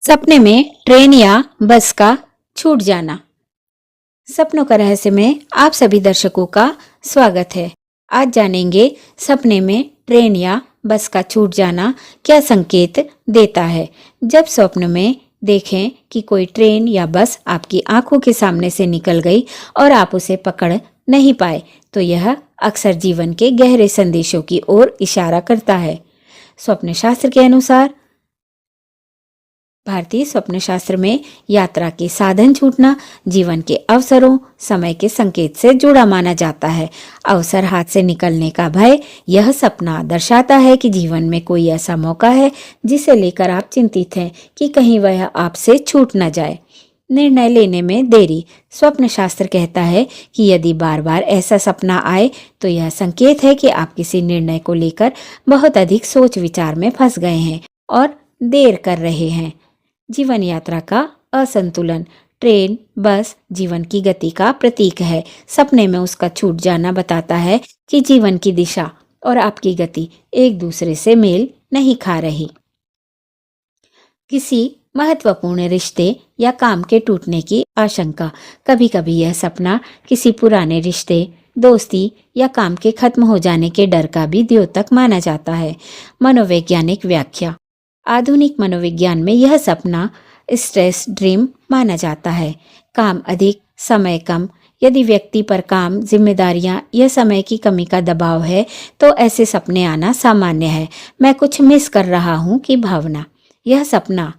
सपने में ट्रेन या बस का छूट जाना। सपनों का रहस्य में आप सभी दर्शकों का स्वागत है। आज जानेंगे सपने में ट्रेन या बस का छूट जाना क्या संकेत देता है। जब स्वप्न में देखें कि कोई ट्रेन या बस आपकी आंखों के सामने से निकल गई और आप उसे पकड़ नहीं पाए, तो यह अक्सर जीवन के गहरे संदेशों की ओर इशारा करता है। स्वप्न शास्त्र के अनुसार भारतीय स्वप्न शास्त्र में यात्रा के साधन छूटना जीवन के अवसरों, समय के संकेत से जुड़ा माना जाता है। अवसर हाथ से निकलने का भय यह सपना दर्शाता है कि जीवन में कोई ऐसा मौका है जिसे लेकर आप चिंतित हैं कि कहीं वह आपसे छूट न जाए। निर्णय लेने में देरी। स्वप्न शास्त्र कहता है कि यदि बार बार ऐसा सपना आए तो यह संकेत है कि आप किसी निर्णय को लेकर बहुत अधिक सोच विचार में फंस गए हैं और देर कर रहे हैं। जीवन यात्रा का असंतुलन। ट्रेन, बस जीवन की गति का प्रतीक है। सपने में उसका छूट जाना बताता है कि जीवन की दिशा और आपकी गति एक दूसरे से मेल नहीं खा रही। किसी महत्वपूर्ण रिश्ते या काम के टूटने की आशंका। कभी कभी यह सपना किसी पुराने रिश्ते, दोस्ती या काम के खत्म हो जाने के डर का भी द्योतक माना जाता है। मनोवैज्ञानिक व्याख्या। आधुनिक मनोविज्ञान में यह सपना स्ट्रेस ड्रीम माना जाता है। काम अधिक, समय कम। यदि व्यक्ति पर काम, जिम्मेदारियां या समय की कमी का दबाव है तो ऐसे सपने आना सामान्य है। मैं कुछ मिस कर रहा हूं की भावना। यह सपना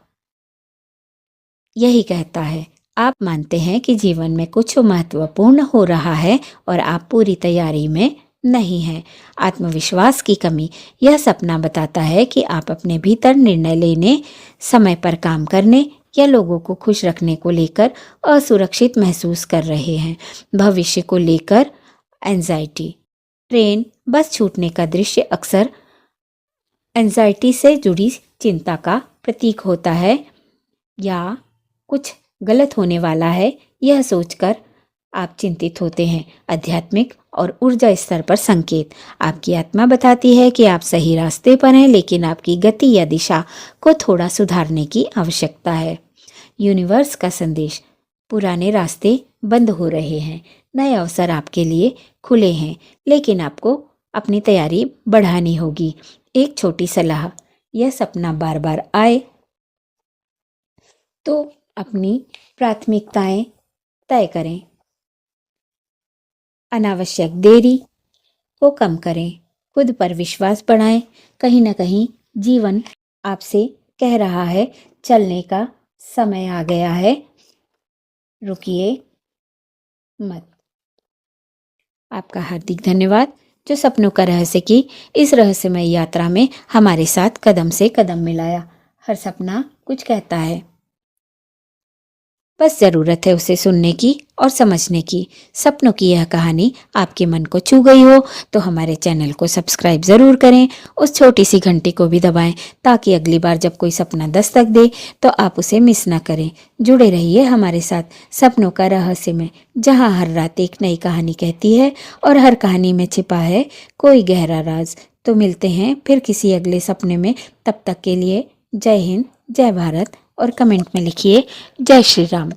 यही कहता है, आप मानते हैं कि जीवन में कुछ महत्वपूर्ण हो रहा है और आप पूरी तैयारी में नहीं है। आत्मविश्वास की कमी। यह सपना बताता है कि आप अपने भीतर निर्णय लेने, समय पर काम करने या लोगों को खुश रखने को लेकर असुरक्षित महसूस कर रहे हैं। भविष्य को लेकर एंजाइटी। ट्रेन, बस छूटने का दृश्य अक्सर एंजाइटी से जुड़ी चिंता का प्रतीक होता है या कुछ गलत होने वाला है, यह सोचकर आप चिंतित होते हैं। आध्यात्मिक और ऊर्जा स्तर पर संकेत। आपकी आत्मा बताती है कि आप सही रास्ते पर हैं, लेकिन आपकी गति या दिशा को थोड़ा सुधारने की आवश्यकता है। यूनिवर्स का संदेश। पुराने रास्ते बंद हो रहे हैं, नए अवसर आपके लिए खुले हैं, लेकिन आपको अपनी तैयारी बढ़ानी होगी। एक छोटी सलाह, यह सपना बार बार आए तो अपनी प्राथमिकताएं तय करें। अनावश्यक देरी को कम करें। खुद पर विश्वास बढ़ाएं। कहीं ना कहीं जीवन आपसे कह रहा है, चलने का समय आ गया है, रुकिए मत। आपका हार्दिक धन्यवाद जो सपनों का रहस्य की इस रहस्यमय यात्रा में हमारे साथ कदम से कदम मिलाया। हर सपना कुछ कहता है, बस ज़रूरत है उसे सुनने की और समझने की। सपनों की यह कहानी आपके मन को छू गई हो तो हमारे चैनल को सब्सक्राइब ज़रूर करें। उस छोटी सी घंटी को भी दबाएं ताकि अगली बार जब कोई सपना दस्तक दे तो आप उसे मिस ना करें। जुड़े रहिए हमारे साथ सपनों का रहस्य में, जहां हर रात एक नई कहानी कहती है और हर कहानी में छिपा है कोई गहरा राज। तो मिलते हैं फिर किसी अगले सपने में। तब तक के लिए जय हिंद, जय भारत और कमेंट में लिखिए जय श्री राम।